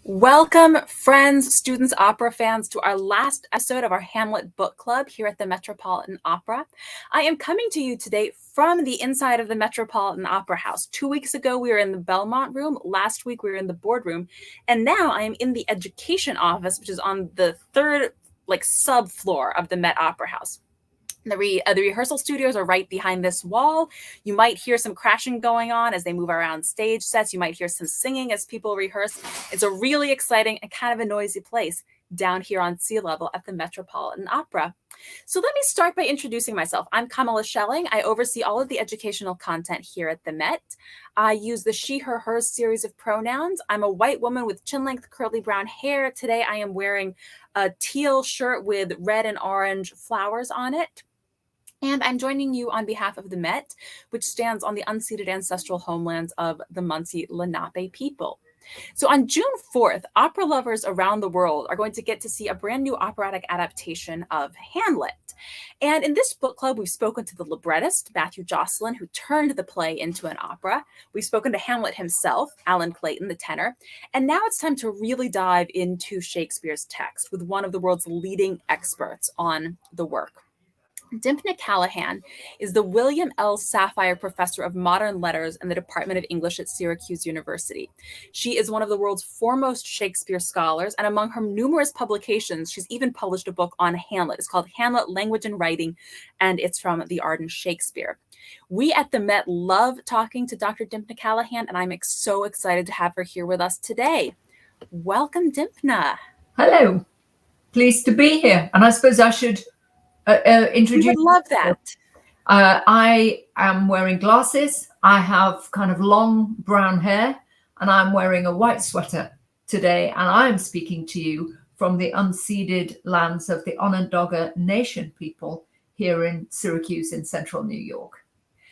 Welcome, friends, students, opera fans, to our last episode of our Hamlet book club here at the Metropolitan Opera. I am coming to you today from the inside of the Metropolitan Opera House. 2 weeks ago, we were in the Belmont room. Last week, we were in the boardroom. And now I am in the education office, which is on the third, subfloor of the Met Opera House. The rehearsal studios are right behind this wall. You might hear some crashing going on as they move around stage sets. You might hear some singing as people rehearse. It's a really exciting and kind of a noisy place down here on sea level at the Metropolitan Opera. So let me start by introducing myself. I'm Kamala Schelling. I oversee all of the educational content here at the Met. I use the she, her, hers series of pronouns. I'm a white woman with chin-length curly brown hair. Today I am wearing a teal shirt with red and orange flowers on it. And I'm joining you on behalf of the Met, which stands on the unceded ancestral homelands of the Munsee Lenape people. So on June 4th, opera lovers around the world are going to get to see a brand new operatic adaptation of Hamlet. And in this book club, we've spoken to the librettist, Matthew Jocelyn, who turned the play into an opera. We've spoken to Hamlet himself, Alan Clayton, the tenor. And now it's time to really dive into Shakespeare's text with one of the world's leading experts on the work. Dympna Callaghan is the William L. Safire Professor of Modern Letters in the Department of English at Syracuse University. She is one of the world's foremost Shakespeare scholars, and among her numerous publications, she's even published a book on Hamlet. It's called Hamlet, Language and Writing, and it's from the ardent Shakespeare. We at the Met love talking to Dr. Dympna Callaghan, and I'm so excited to have her here with us today. Welcome, Dympna. Hello. Pleased to be here. And I suppose I should introduce. We would love that. I am wearing glasses. I have kind of long brown hair, and I'm wearing a white sweater today. And I'm speaking to you from the unceded lands of the Onondaga Nation people here in Syracuse in central New York.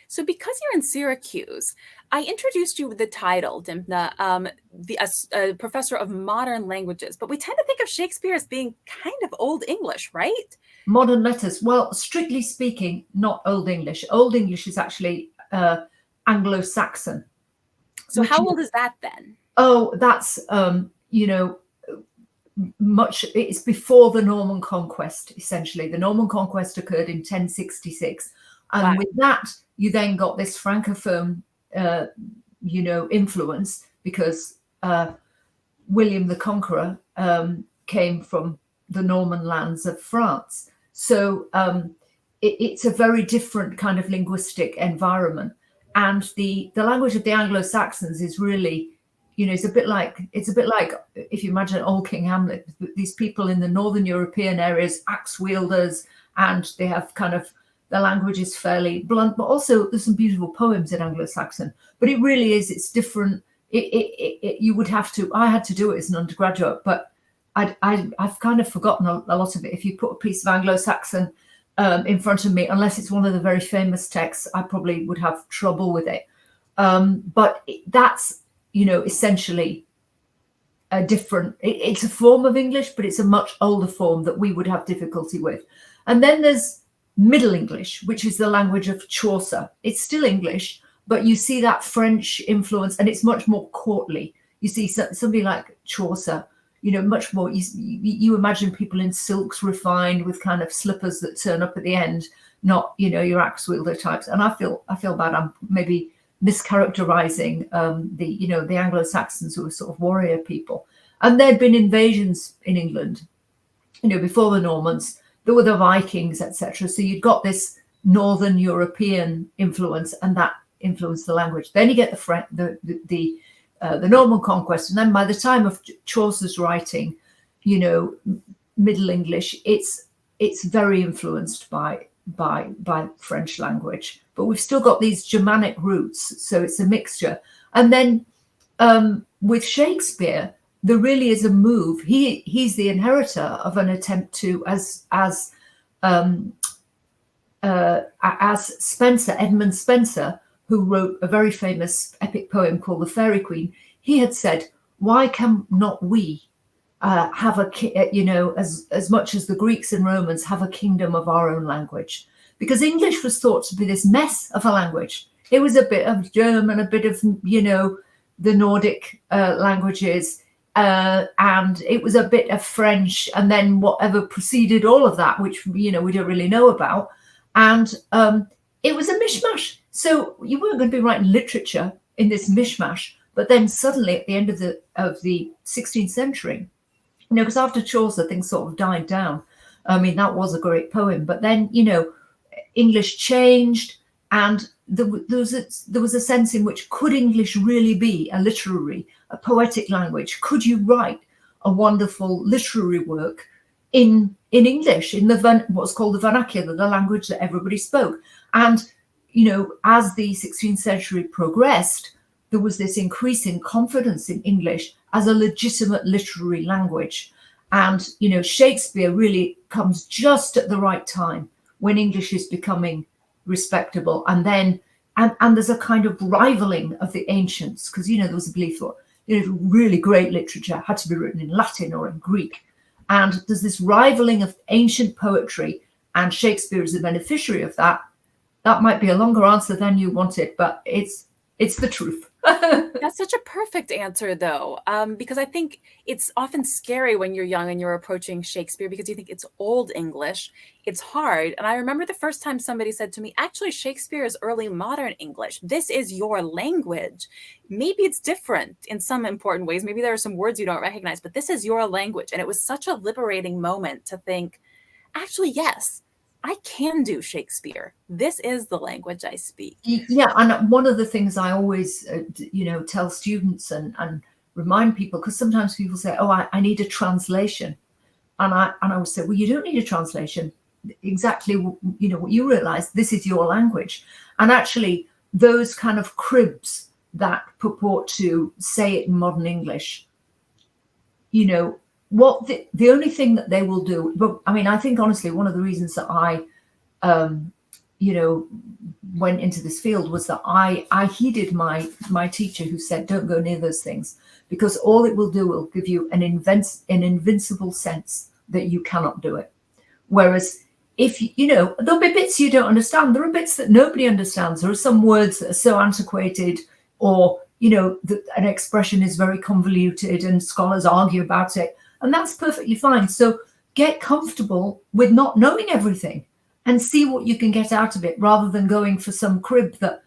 So because you're in Syracuse, I introduced you with the title, Dympna, the professor of modern languages, but we tend to think of Shakespeare as being kind of Old English, right? Modern letters. Well, strictly speaking, not Old English. Old English is actually Anglo-Saxon. So how old is that then? Oh, that's, much, it's before the Norman Conquest, essentially. The Norman Conquest occurred in 1066. And with that, you then got this Francophone, influence, because William the Conqueror came from the Norman lands of France. So it's a very different kind of linguistic environment. And the language of the Anglo-Saxons is really, it's a bit like if you imagine old King Hamlet, these people in the Northern European areas, axe wielders, and they have kind of, the language is fairly blunt, but also there's some beautiful poems in Anglo-Saxon. But it really is, it's different. You would have to, I had to do it as an undergraduate, but I've kind of forgotten a lot of it. If you put a piece of Anglo-Saxon in front of me, unless it's one of the very famous texts, I probably would have trouble with it. But that's, essentially a different, it's a form of English, but it's a much older form that we would have difficulty with. And then there's Middle English, which is the language of Chaucer. It's still English, but you see that French influence, and it's much more courtly. You see somebody like Chaucer, much more, you imagine people in silks refined with kind of slippers that turn up at the end, not, your axe wielder types. And I feel bad. I'm maybe mischaracterizing the Anglo-Saxons, who were sort of warrior people. And there'd been invasions in England, before the Normans. There were the Vikings, etc. So you'd got this Northern European influence, and that influenced the language. Then you get the Norman Conquest, and then by the time of Chaucer's writing, Middle English, it's very influenced by French language. But we've still got these Germanic roots, so it's a mixture. And then with Shakespeare, there really is a move. He's the inheritor of an attempt to, as Spenser, Edmund Spenser, who wrote a very famous epic poem called The Fairy Queen, he had said, why can not we have as much as the Greeks and Romans have a kingdom of our own language? Because English was thought to be this mess of a language. It was a bit of German, a bit of, the Nordic languages, and it was a bit of French, and then whatever preceded all of that, which, we don't really know about. And it was a mishmash. So you weren't going to be writing literature in this mishmash. But then suddenly at the end of the 16th century, because after Chaucer, things sort of died down. I mean, that was a great poem. But then, English changed, and there was a sense in which, could English really be a poetic language? Could you write a wonderful literary work in English, in what's called the vernacular, the language that everybody spoke? And, as the 16th century progressed, there was this increasing confidence in English as a legitimate literary language. And, Shakespeare really comes just at the right time when English is becoming respectable. And then, and there's a kind of rivaling of the ancients, because, there was a belief that, really great literature had to be written in Latin or in Greek. And there's this rivaling of ancient poetry, and Shakespeare is the beneficiary of that. That might be a longer answer than you wanted, but it's the truth. That's such a perfect answer, though, because I think it's often scary when you're young and you're approaching Shakespeare, because you think it's old English, it's hard. And I remember the first time somebody said to me, actually, Shakespeare is early modern English. This is your language. Maybe it's different in some important ways. Maybe there are some words you don't recognize, but this is your language. And it was such a liberating moment to think, actually, yes, I can do Shakespeare. This is the language I speak. Yeah, and one of the things I always, tell students and remind people, because sometimes people say, "Oh, I need a translation," and I would say, "Well, you don't need a translation. Exactly, what you realize. This is your language." And actually, those kind of cribs that purport to say it in modern English, what the only thing that they will do, but I mean, I think honestly, one of the reasons that I, went into this field was that I heeded my teacher, who said, "Don't go near those things, because all it will do will give you an invincible sense that you cannot do it." Whereas if there'll be bits you don't understand. There are bits that nobody understands. There are some words that are so antiquated, or an expression is very convoluted and scholars argue about it. And that's perfectly fine. So get comfortable with not knowing everything and see what you can get out of it, rather than going for some crib that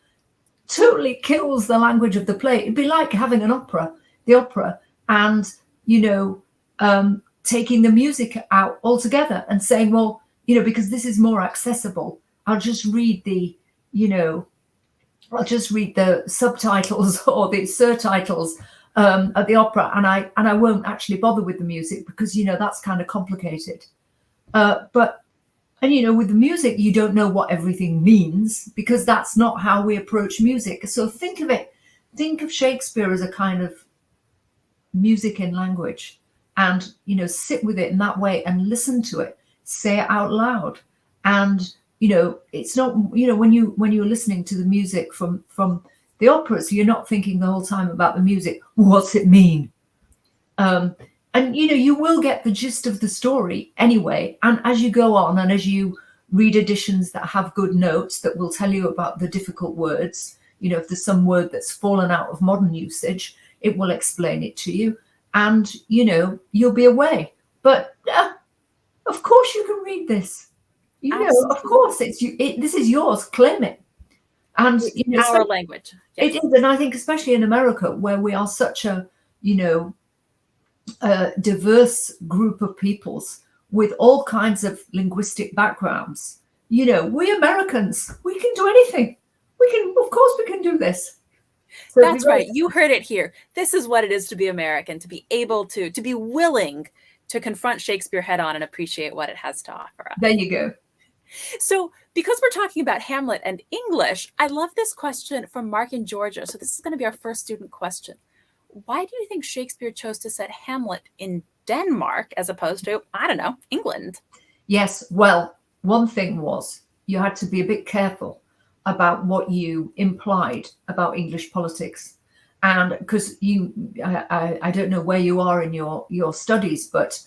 totally kills the language of the play. It'd be like having the opera, and, taking the music out altogether and saying, well, because this is more accessible, I'll just read the subtitles or the surtitles at the opera, and I won't actually bother with the music, because that's kind of complicated. And with the music, you don't know what everything means, because that's not how we approach music. So think of Shakespeare as a kind of music in language, and sit with it in that way and listen to it, say it out loud. And it's not, when you're listening to the music from the operas, you're not thinking the whole time about the music. What's it mean? And you will get the gist of the story anyway. And as you go on, and as you read editions that have good notes that will tell you about the difficult words, if there's some word that's fallen out of modern usage, it will explain it to you, and you'll be away. But of course you can read this. Of course this is yours. Claim it. And our language. Yes. It is, and I think especially in America, where we are such a diverse group of peoples with all kinds of linguistic backgrounds. We Americans, we can do anything. Of course we can do this. So that's right. You heard it here. This is what it is to be American, to be able to be willing to confront Shakespeare head on and appreciate what it has to offer us. There you go. So because we're talking about Hamlet and English, I love this question from Mark in Georgia. So this is going to be our first student question. Why do you think Shakespeare chose to set Hamlet in Denmark as opposed to, I don't know, England? Yes, well, one thing was you had to be a bit careful about what you implied about English politics. And because I don't know where you are in your studies, but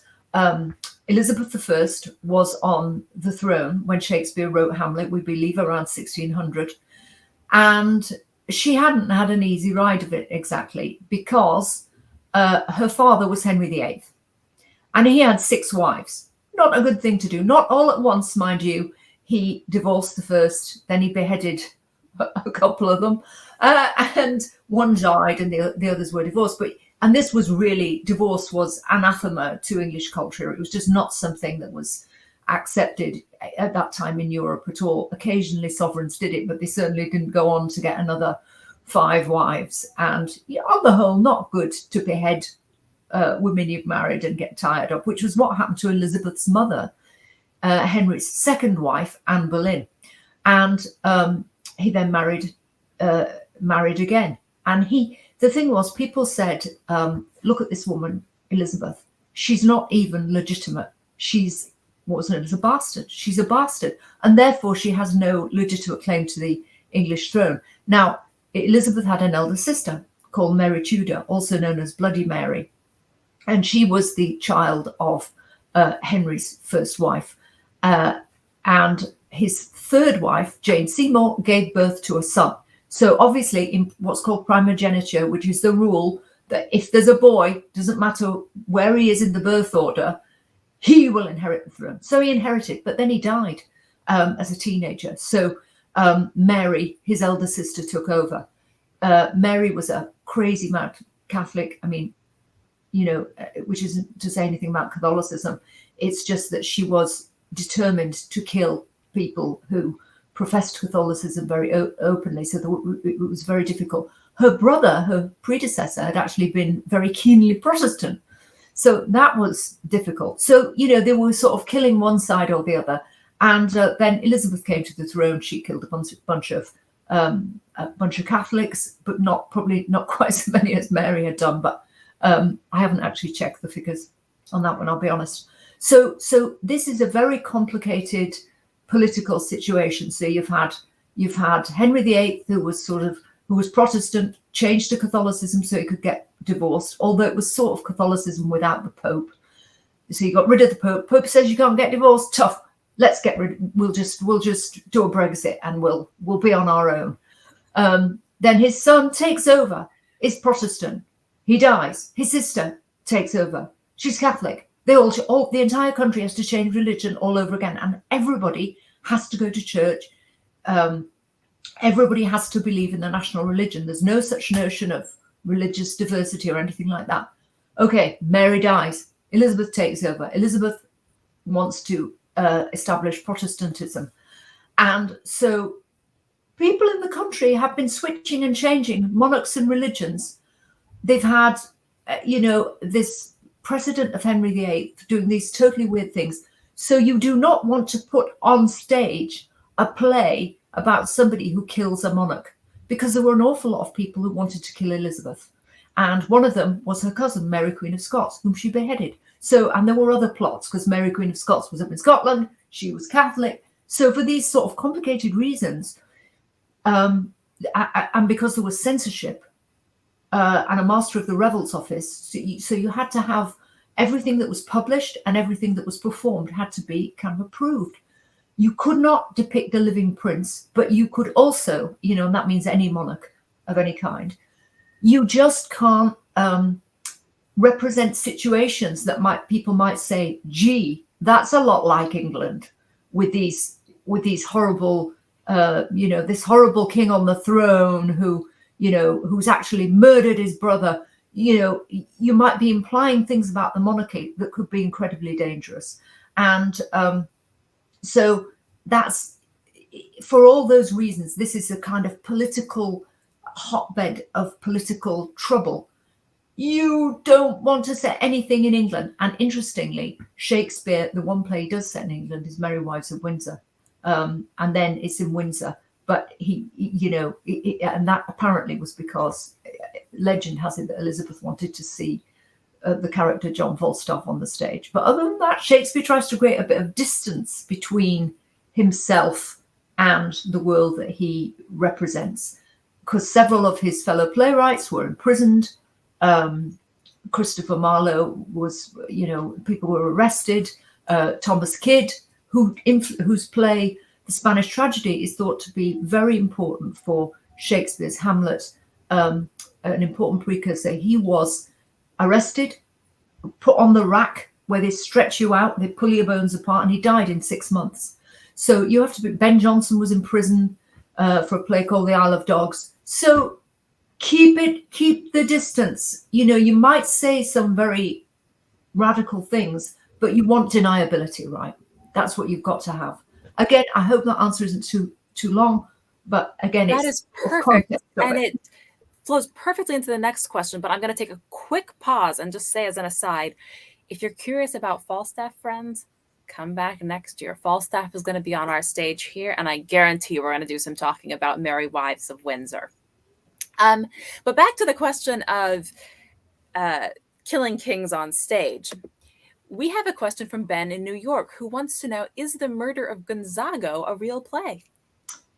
Elizabeth I was on the throne when Shakespeare wrote Hamlet, we believe around 1600. And she hadn't had an easy ride of it exactly, because her father was Henry VIII. And he had 6 wives. Not a good thing to do. Not all at once, mind you. He divorced the first, then he beheaded a couple of them, and one died and the others were divorced. And this was really, divorce was anathema to English culture. It was just not something that was accepted at that time in Europe at all. Occasionally sovereigns did it, but they certainly didn't go on to get another 5 wives. And on the whole, not good to behead women you've married and get tired of, which was what happened to Elizabeth's mother, Henry's second wife, Anne Boleyn. And he then married again. And the thing was, people said, look at this woman, Elizabeth. She's not even legitimate. She's what's known as a bastard. She's a bastard. And therefore, she has no legitimate claim to the English throne. Now, Elizabeth had an elder sister called Mary Tudor, also known as Bloody Mary. And she was the child of Henry's first wife. And his third wife, Jane Seymour, gave birth to a son. So obviously in what's called primogeniture, which is the rule that if there's a boy, doesn't matter where he is in the birth order, he will inherit the throne. So he inherited, but then he died as a teenager. So Mary, his elder sister, took over. Mary was a crazy mad Catholic. I mean, which isn't to say anything about Catholicism. It's just that she was determined to kill people who professed Catholicism very openly. So it was very difficult. Her brother, her predecessor, had actually been very keenly Protestant. So that was difficult. So, they were sort of killing one side or the other. And then Elizabeth came to the throne. She killed a bunch of Catholics, but probably not quite so many as Mary had done. But I haven't actually checked the figures on that one, I'll be honest. So this is a very complicated political situation. So you've had Henry VIII, who was Protestant, changed to Catholicism so he could get divorced, although it was sort of Catholicism without the Pope. So you got rid of the Pope. Pope says you can't get divorced. Tough. Let's get rid. We'll just do a Brexit and we'll be on our own. Then his son takes over. Is Protestant. He dies. His sister takes over. She's Catholic. The entire country has to change religion all over again, and everybody has to go to church. Everybody has to believe in the national religion. There's no such notion of religious diversity or anything like that. Okay, Mary dies. Elizabeth takes over. Elizabeth wants to establish Protestantism. And so people in the country have been switching and changing monarchs and religions. They've had, this precedent of Henry VIII doing these totally weird things. So you do not want to put on stage a play about somebody who kills a monarch, because there were an awful lot of people who wanted to kill Elizabeth. And one of them was her cousin, Mary Queen of Scots, whom she beheaded. So, and there were other plots, because Mary Queen of Scots was up in Scotland. She was Catholic. So for these sort of complicated reasons, and because there was censorship, and a Master of the Revels office, so you had to have everything that was published and everything that was performed had to be kind of approved. You could not depict a living prince, but you could also, and that means any monarch of any kind. You just can't represent situations that people might say, gee, that's a lot like England, with these horrible, this horrible king on the throne who's actually murdered his brother. You might be implying things about the monarchy that could be incredibly dangerous. And so that's, for all those reasons, this is a kind of political hotbed of political trouble. You don't want to set anything in England. And interestingly, Shakespeare, the one play he does set in England is Merry Wives of Windsor. And then it's in Windsor. But and that apparently was because legend has it that Elizabeth wanted to see the character John Falstaff on the stage. But other than that, Shakespeare tries to create a bit of distance between himself and the world that he represents. because several of his fellow playwrights were imprisoned. Christopher Marlowe was, people were arrested. Thomas Kidd, whose play The Spanish Tragedy is thought to be very important for Shakespeare's Hamlet, an important precursor. He was arrested, put on the rack where they stretch you out, they pull your bones apart, and he died in 6 months. So you have to be. Ben Jonson was in prison for a play called The Isle of Dogs. So keep the distance. You might say some very radical things, but you want deniability, right? That's what you've got to have. Again, I hope that answer isn't too long, but again, that is perfect, and it flows perfectly into the next question. But I'm going to take a quick pause and just say, as an aside, if you're curious about Falstaff, friends, come back next year. Falstaff is going to be on our stage here, and I guarantee we're going to do some talking about Merry Wives of Windsor. But back to the question of killing kings on stage. We have a question from Ben in New York who wants to know, is The Murder of Gonzago a real play?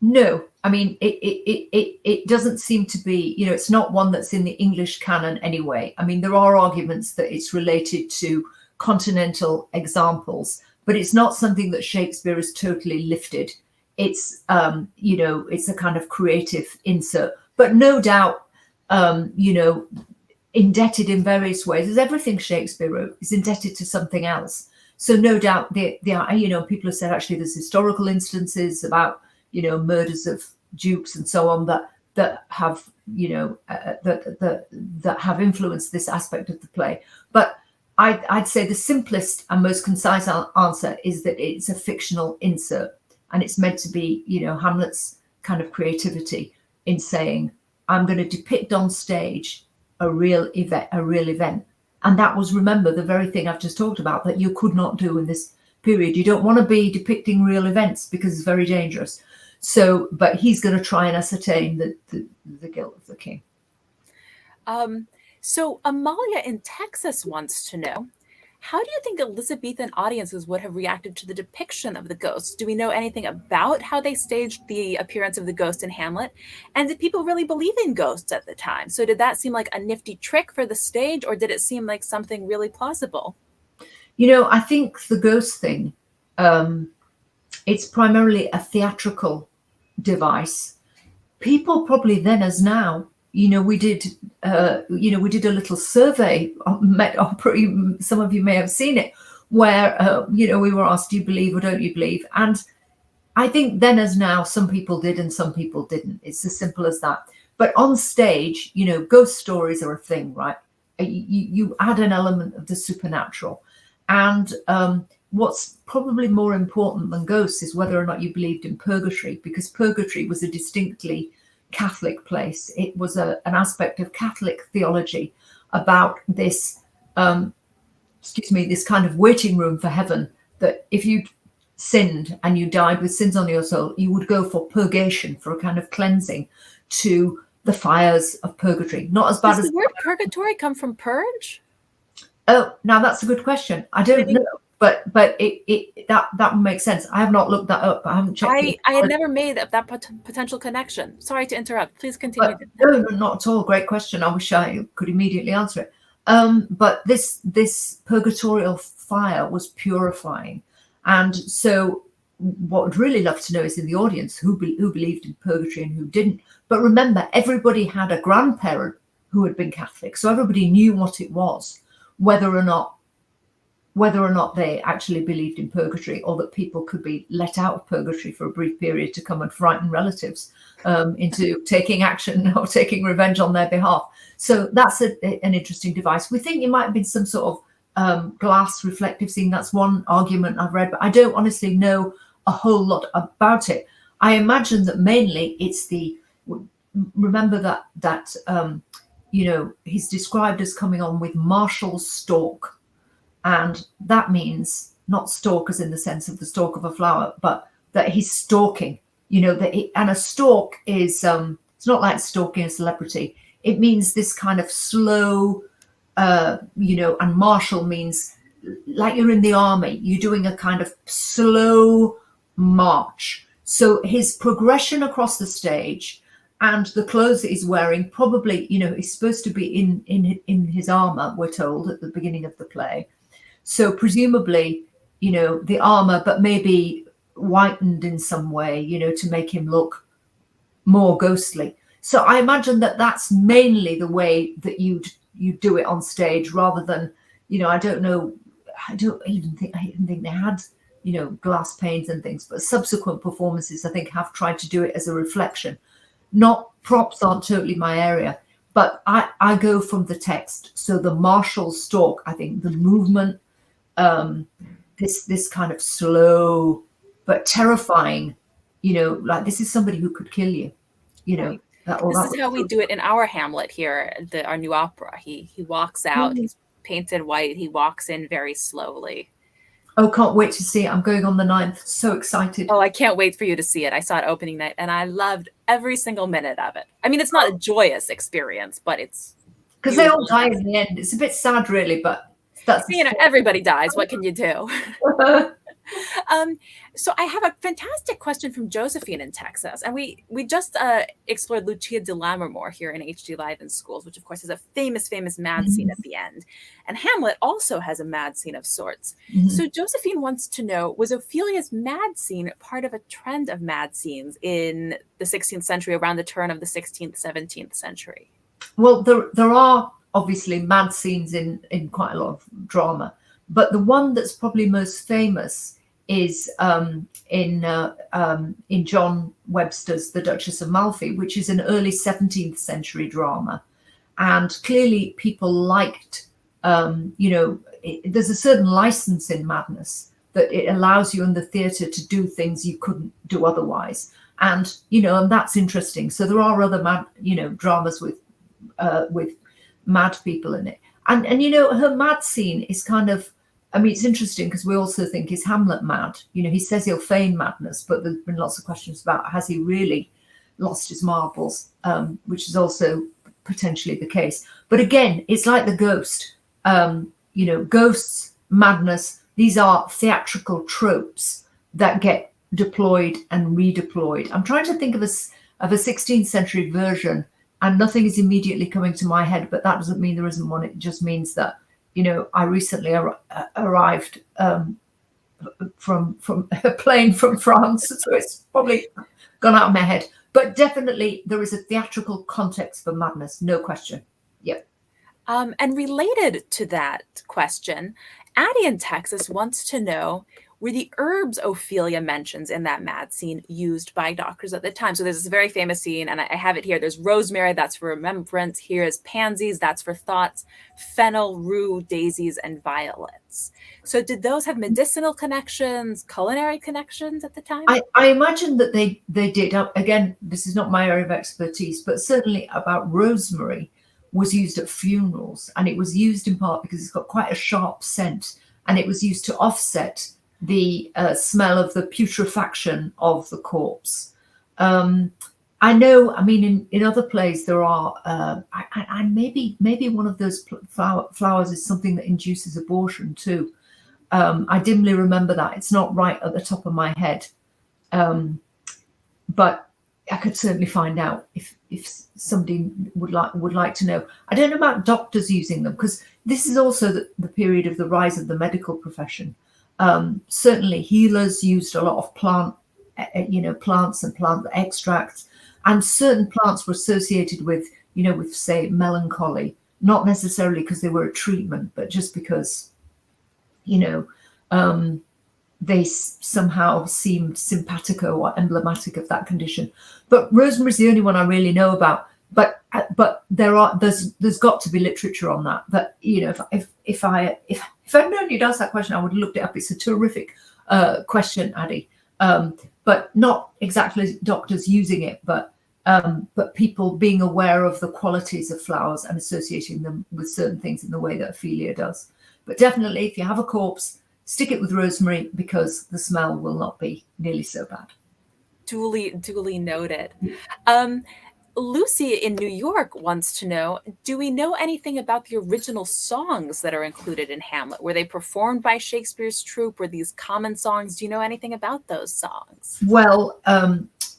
No, I mean, it doesn't seem to be, it's not one that's in the English canon anyway. I mean, there are arguments that it's related to continental examples, but it's not something that Shakespeare has totally lifted. It's, it's a kind of creative insert, but no doubt, indebted in various ways, as everything Shakespeare wrote is indebted to something else. So no doubt, people have said actually there's historical instances about, murders of dukes and so on that have, that have influenced this aspect of the play. But I'd say the simplest and most concise answer is that it's a fictional insert, and it's meant to be, Hamlet's kind of creativity in saying, I'm going to depict on stage a real event. And that was, remember, the very thing I've just talked about that you could not do in this period. You don't want to be depicting real events because it's very dangerous. So, but he's going to try and ascertain the guilt of the king. So Amalia in Texas wants to know, how do you think Elizabethan audiences would have reacted to the depiction of the ghosts? Do we know anything about how they staged the appearance of the ghost in Hamlet? And did people really believe in ghosts at the time? So did that seem like a nifty trick for the stage, or did it seem like something really plausible? I think the ghost thing, it's primarily a theatrical device. People probably then as now, we did a little survey on Met Opera. Some of you may have seen it, where we were asked, do you believe or don't you believe? And I think then as now, some people did and some people didn't. It's as simple as that. But on stage, ghost stories are a thing, right? You add an element of the supernatural, and what's probably more important than ghosts is whether or not you believed in purgatory, because purgatory was a distinctly Catholic place. It was an aspect of Catholic theology about this, this kind of waiting room for heaven, that if you sinned and you died with sins on your soul, you would go for purgation, for a kind of cleansing to the fires of purgatory. Not as bad Does as the word purgatory come from purge? Oh, now that's a good question. I don't know, but that would make sense. I have not looked that up. I haven't checked. I had never made that potential connection. Sorry to interrupt. Please continue. No, not at all. Great question. I wish I could immediately answer it. But this purgatorial fire was purifying, and so what I'd really love to know is in the audience who believed in purgatory and who didn't. But remember, everybody had a grandparent who had been Catholic, so everybody knew what it was, whether or not they actually believed in purgatory, or that people could be let out of purgatory for a brief period to come and frighten relatives into taking action or taking revenge on their behalf. So that's an interesting device. We think it might have been some sort of glass reflective scene. That's one argument I've read, but I don't honestly know a whole lot about it. I imagine that mainly it's remember that he's described as coming on with martial stalk. And that means not stalk as in the sense of the stalk of a flower, but that he's stalking, and a stalk is, it's not like stalking a celebrity. It means this kind of slow, and martial means like you're in the army, you're doing a kind of slow march. So his progression across the stage and the clothes that he's wearing probably, is supposed to be in his armor, we're told at the beginning of the play. So presumably, the armor, but maybe whitened in some way, to make him look more ghostly. So I imagine that that's mainly the way that you do it on stage, rather than, I don't know, I even think they had, glass panes and things, but subsequent performances, I think, have tried to do it as a reflection. Not props aren't totally my area, but I go from the text. So the martial stalk, I think the movement, this kind of slow but terrifying, like this is somebody who could kill you, Right. This is how we do it in our Hamlet here, our new opera. He walks out, he's painted white, he walks in very slowly. Oh, can't wait to see it. I'm going on the 9th. So excited. Oh, I can't wait for you to see it. I saw it opening night and I loved every single minute of it. I mean, it's not a joyous experience, but it's because they all die in the end. It's a bit sad, really, but that's everybody dies. What can you do? So I have a fantastic question from Josephine in Texas, and we just explored Lucia di Lammermoor here in HD Live in Schools, which of course is a famous mad scene at the end, and Hamlet also has a mad scene of sorts. So Josephine wants to know, was Ophelia's mad scene part of a trend of mad scenes in the 16th century, around the turn of the 16th, 17th century? Well, there are obviously mad scenes in quite a lot of drama, but the one that's probably most famous is in John Webster's The Duchess of Malfi, which is an early 17th century drama. And clearly people liked, there's a certain license in madness that it allows you in the theatre to do things you couldn't do otherwise. And, and that's interesting. So there are other mad, dramas with mad people in it. And her mad scene is kind of, it's interesting because we also think, is Hamlet mad? He says he'll feign madness, but there's been lots of questions about, has he really lost his marbles, which is also potentially the case. But again, it's like the ghost, ghosts, madness, these are theatrical tropes that get deployed and redeployed. I'm trying to think of a 16th century version, and nothing is immediately coming to my head, but that doesn't mean there isn't one. It just means that, I recently arrived from a plane from France, so it's probably gone out of my head. But definitely there is a theatrical context for madness, no question. Yep. And related to that question, Addie in Texas wants to know, were the herbs Ophelia mentions in that mad scene used by doctors at the time? So there's this very famous scene, and I have it here. There's rosemary, that's for remembrance. Here's pansies, that's for thoughts. Fennel, rue, daisies, and violets. So did those have medicinal connections, culinary connections at the time? I imagine that they did. Again, this is not my area of expertise, but certainly about rosemary was used at funerals, and it was used in part because it's got quite a sharp scent, and it was used to offset the smell of the putrefaction of the corpse. I know, in other plays there are, and maybe one of those flowers is something that induces abortion too. I dimly remember that. It's not right at the top of my head, but I could certainly find out if somebody would like to know. I don't know about doctors using them, because this is also the period of the rise of the medical profession. Certainly healers used a lot of plants and plant extracts, and certain plants were associated with, with, say, melancholy, not necessarily because they were a treatment, but just because, they somehow seemed simpatico or emblematic of that condition. But rosemary is the only one I really know about. But there's got to be literature on that. But if I'd known you'd ask that question, I would have looked it up. It's a terrific question, Addie. But not exactly doctors using it, but people being aware of the qualities of flowers and associating them with certain things in the way that Ophelia does. But definitely, if you have a corpse, stick it with rosemary, because the smell will not be nearly so bad. Duly noted. Lucy in New York wants to know, do we know anything about the original songs that are included in Hamlet? Were they performed by Shakespeare's troupe? Were these common songs? Do you know anything about those songs? Well,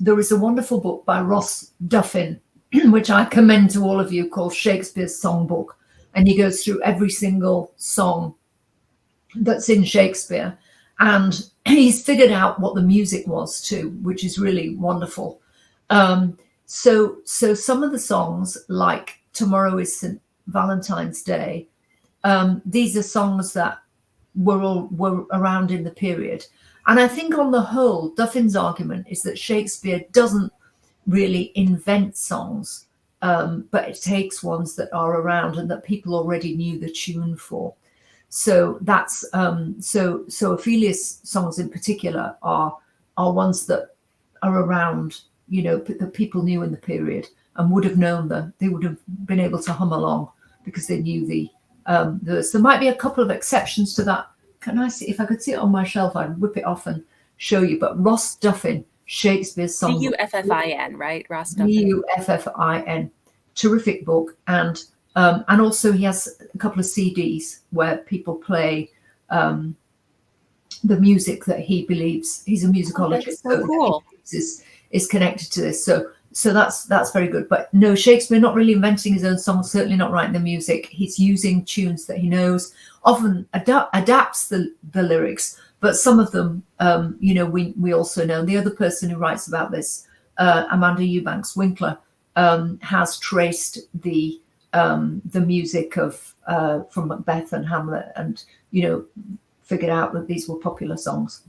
there is a wonderful book by Ross Duffin, which I commend to all of you, called Shakespeare's Songbook. And he goes through every single song that's in Shakespeare. And he's figured out what the music was too, which is really wonderful. So some of the songs, like Tomorrow is St. Valentine's Day, these are songs that were around in the period. And I think on the whole, Duffin's argument is that Shakespeare doesn't really invent songs, but it takes ones that are around and that people already knew the tune for. So that's so Ophelia's songs in particular are ones that are around, that people knew in the period and would have known them. They would have been able to hum along because they knew the there might be a couple of exceptions to that. Can I see if I could see it on my shelf? I'd whip it off and show you. But Ross Duffin, Shakespeare's Song, Duffin, right? Ross Duffin. Duffin, terrific book, and also he has a couple of CDs where people play the music that he believes. He's a musicologist, so cool. Is connected to this. So that's very good. But no, Shakespeare not really inventing his own songs, certainly not writing the music. He's using tunes that he knows, often adapts the lyrics, but some of them, we also know. The other person who writes about this, Amanda Eubanks Winkler, has traced the music of from Macbeth and Hamlet, and figured out that these were popular songs.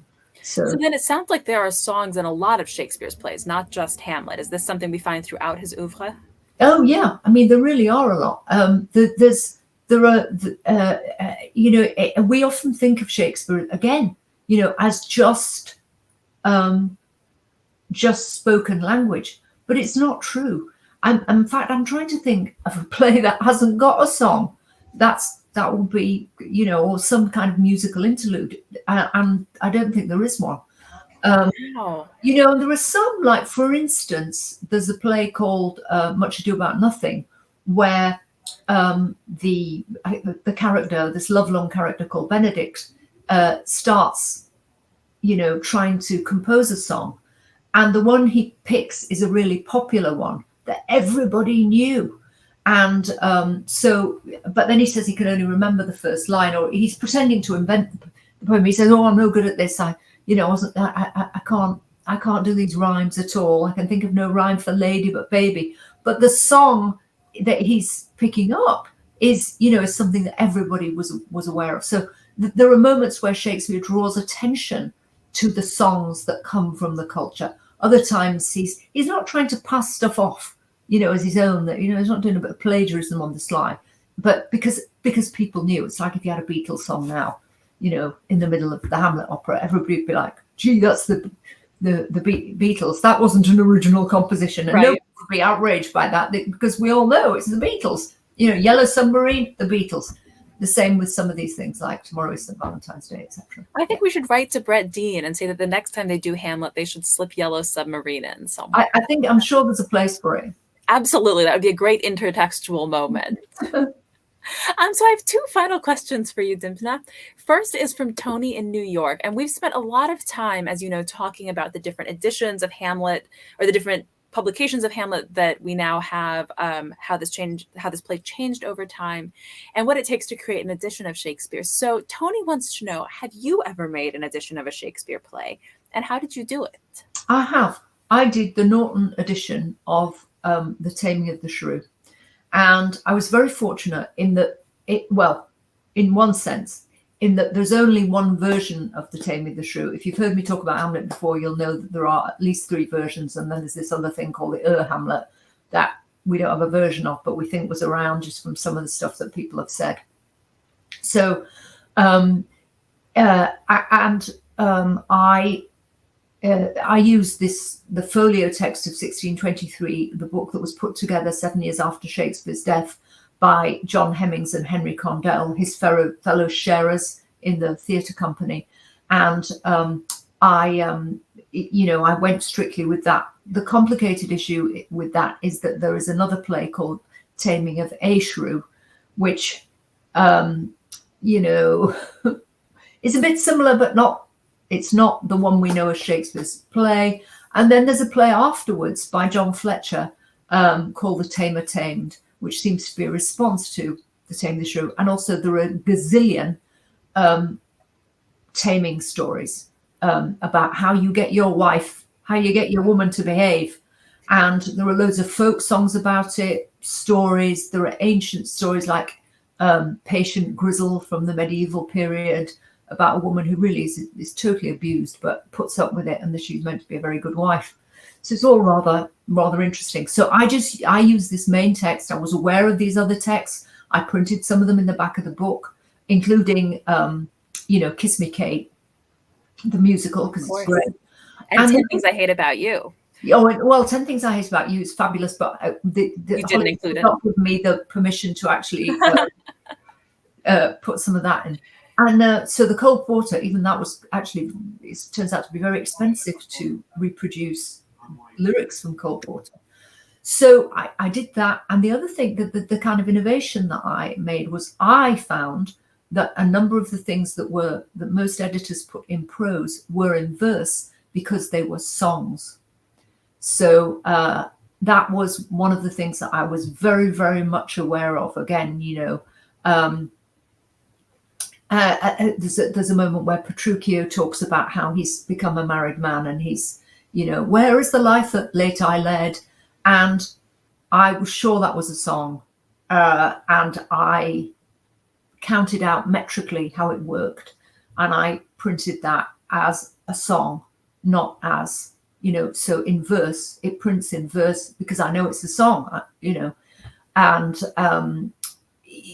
So then it sounds like there are songs in a lot of Shakespeare's plays, not just Hamlet. Is this something we find throughout his oeuvre? Oh yeah, I mean there really are a lot. We often think of Shakespeare again, as just spoken language, but it's not true. In fact, I'm trying to think of a play that hasn't got a song. That would be, or some kind of musical interlude. And I don't think there is one. Wow. And there are some, like, for instance, there's a play called Much Ado About Nothing, where the character, this lovelorn character called Benedict, starts, trying to compose a song. And the one he picks is a really popular one that everybody knew. And but then he says he can only remember the first line, or he's pretending to invent the poem. He says, "Oh, I'm no good at this. I can't do these rhymes at all. I can think of no rhyme for lady but baby." But the song that he's picking up is something that everybody was aware of. So there are moments where Shakespeare draws attention to the songs that come from the culture. Other times he's not trying to pass stuff off, as his own, that, he's not doing a bit of plagiarism on the sly, but because people knew. It's like if you had a Beatles song now, in the middle of the Hamlet opera, everybody would be like, gee, that's the Beatles. That wasn't an original composition. And nobody would be outraged by that because we all know it's the Beatles. Yellow Submarine, the Beatles. The same with some of these things like Tomorrow is St. Valentine's Day, etc. I think we should write to Brett Dean and say that the next time they do Hamlet, they should slip Yellow Submarine in somewhere. I'm sure there's a place for it. Absolutely. That would be a great intertextual moment. So I have two final questions for you, Dympna. First is from Tony in New York. And we've spent a lot of time, as you know, talking about the different editions of Hamlet, or the different publications of Hamlet that we now have, how this play changed over time, and what it takes to create an edition of Shakespeare. So Tony wants to know, have you ever made an edition of a Shakespeare play? And how did you do it? I have. I did the Norton edition of The Taming of the Shrew. And I was very fortunate in that in one sense, in that there's only one version of The Taming of the Shrew. If you've heard me talk about Hamlet before, you'll know that there are at least 3 versions. And then there's this other thing called the Hamlet that we don't have a version of, but we think was around just from some of the stuff that people have said. So, I used the folio text of 1623, the book that was put together 7 years after Shakespeare's death by John Hemmings and Henry Condell, his fellow sharers in the theatre company. And I went strictly with that. The complicated issue with that is that there is another play called Taming of a Shrew, which, is a bit similar, but not. It's not the one we know as Shakespeare's play. And then there's a play afterwards by John Fletcher called The Tamer Tamed, which seems to be a response to The Tame the Shrew. And also there are a gazillion taming stories about how you get your wife, how you get your woman to behave. And there are loads of folk songs about it, stories. There are ancient stories like Patient Grizzle from the medieval period about a woman who really is totally abused but puts up with it, and that she's meant to be a very good wife. So it's all rather interesting. So I use this main text. I was aware of these other texts. I printed some of them in the back of the book, including Kiss Me Kate, the musical, because it's great. And 10 Things I Hate About You. Oh, well, 10 Things I Hate About You is fabulous, but you didn't include it. Not given me the permission to actually put some of that in. And so the Cold Porter, even that was actually, it turns out to be very expensive to reproduce lyrics from Cold Porter. So I did that. And the other thing, the kind of innovation that I made was I found that a number of the things that most editors put in prose were in verse because they were songs. So that was one of the things that I was very, very much aware of. Again, there's a moment where Petruchio talks about how he's become a married man, and he's, where is the life that late I led? And I was sure that was a song. And I counted out metrically how it worked. And I printed that as a song, not as, so in verse, it prints in verse because I know it's a song, and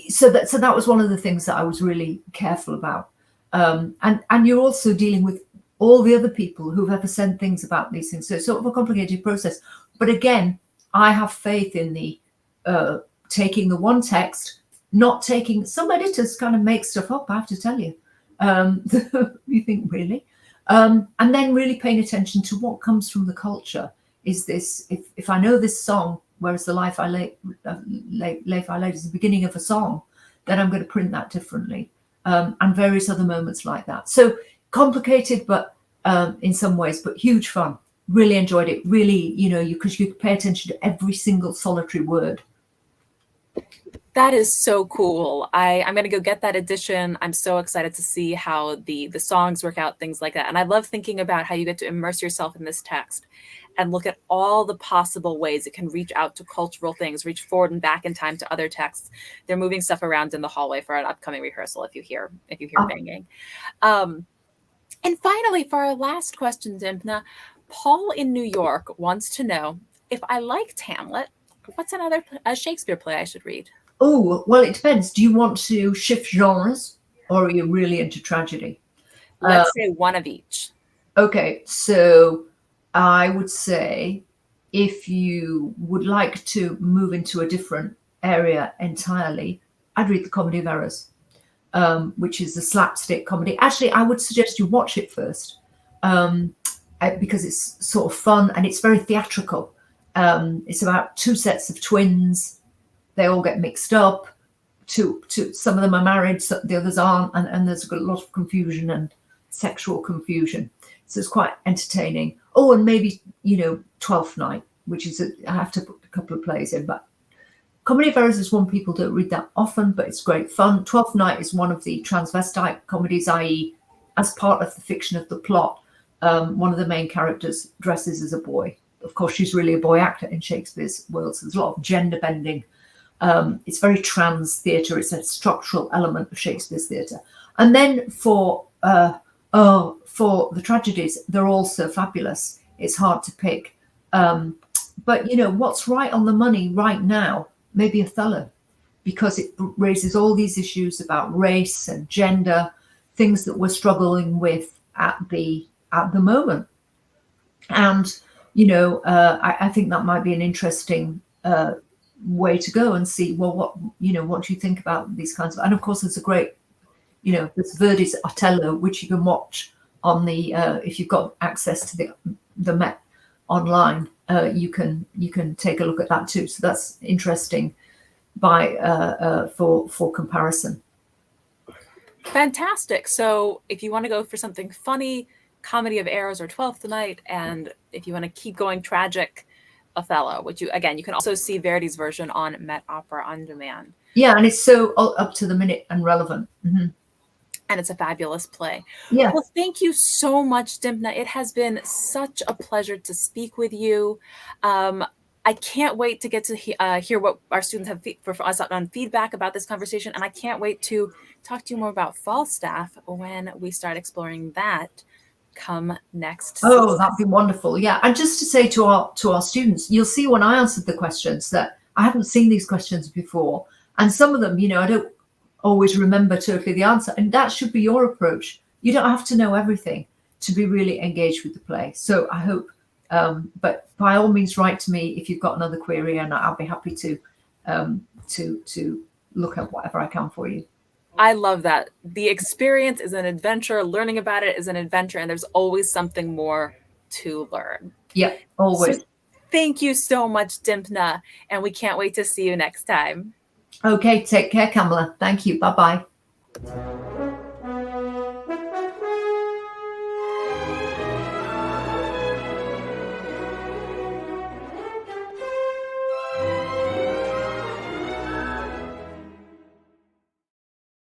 so that was one of the things that I was really careful about. And you're also dealing with all the other people who've ever said things about these things. So it's sort of a complicated process. But again, I have faith in the taking the one text, not taking, some editors kind of make stuff up, I have to tell you. You think, really? And then really paying attention to what comes from the culture. Is this, if I know this song, whereas the life I led is the beginning of a song, then I'm going to print that differently, and various other moments like that. So complicated, but in some ways, but huge fun. Really enjoyed it. Really, because you pay attention to every single solitary word. That is so cool. I'm going to go get that edition. I'm so excited to see how the songs work out, things like that. And I love thinking about how you get to immerse yourself in this text and look at all the possible ways it can reach out to cultural things, reach forward and back in time to other texts. They're moving stuff around in the hallway for an upcoming rehearsal if you hear banging. And finally, for our last question, Dympna, Paul in New York wants to know, if I liked Hamlet, what's another Shakespeare play I should read? Oh, well, it depends. Do you want to shift genres, or are you really into tragedy? Let's say one of each. Okay, so I would say if you would like to move into a different area entirely, I'd read The Comedy of Errors, which is a slapstick comedy. Actually, I would suggest you watch it first, because it's sort of fun and it's very theatrical. It's about two sets of twins. They all get mixed up. Some of them are married, so the others aren't, and there's a lot of confusion and sexual confusion. So it's quite entertaining. Oh, and maybe, Twelfth Night, which is I have to put a couple of plays in, but Comedy of Errors is one people don't read that often, but it's great fun. Twelfth Night is one of the transvestite comedies, i.e., as part of the fiction of the plot, one of the main characters dresses as a boy. Of course, she's really a boy actor in Shakespeare's world, so there's a lot of gender bending. It's very trans theatre. It's a structural element of Shakespeare's theatre. And then for the tragedies, they're also fabulous. It's hard to pick. But, what's right on the money right now, maybe Othello, because it raises all these issues about race and gender, things that we're struggling with at the moment. And, I think that might be an interesting way to go and see, well, what do you think about these kinds of, and of course there's a great, there's Verdi's Othello, which you can watch on the if you've got access to the Met online, you can take a look at that too. So that's interesting for comparison. Fantastic. So if you want to go for something funny, Comedy of Errors or Twelfth Night, and if you want to keep going, tragic, Othello, which you can also see Verdi's version on Met Opera on demand. Yeah, and it's so up to the minute and relevant. Mm-hmm. And it's a fabulous play. Yeah. Well, thank you so much, Dympna. It has been such a pleasure to speak with you. I can't wait to get to hear what our students have for us on feedback about this conversation. And I can't wait to talk to you more about Falstaff when we start exploring that come next season. Oh, that'd be wonderful. Yeah. And just to say to our students, you'll see when I answered the questions that I haven't seen these questions before. And some of them, I don't always remember totally the answer. And that should be your approach. You don't have to know everything to be really engaged with the play. So I hope, but by all means, write to me if you've got another query, and I'll be happy to look at whatever I can for you. I love that. The experience is an adventure. Learning about it is an adventure, and there's always something more to learn. Yeah, always. So thank you so much, Dympna, and we can't wait to see you next time. Okay, take care, Kamala. Thank you. Bye-bye.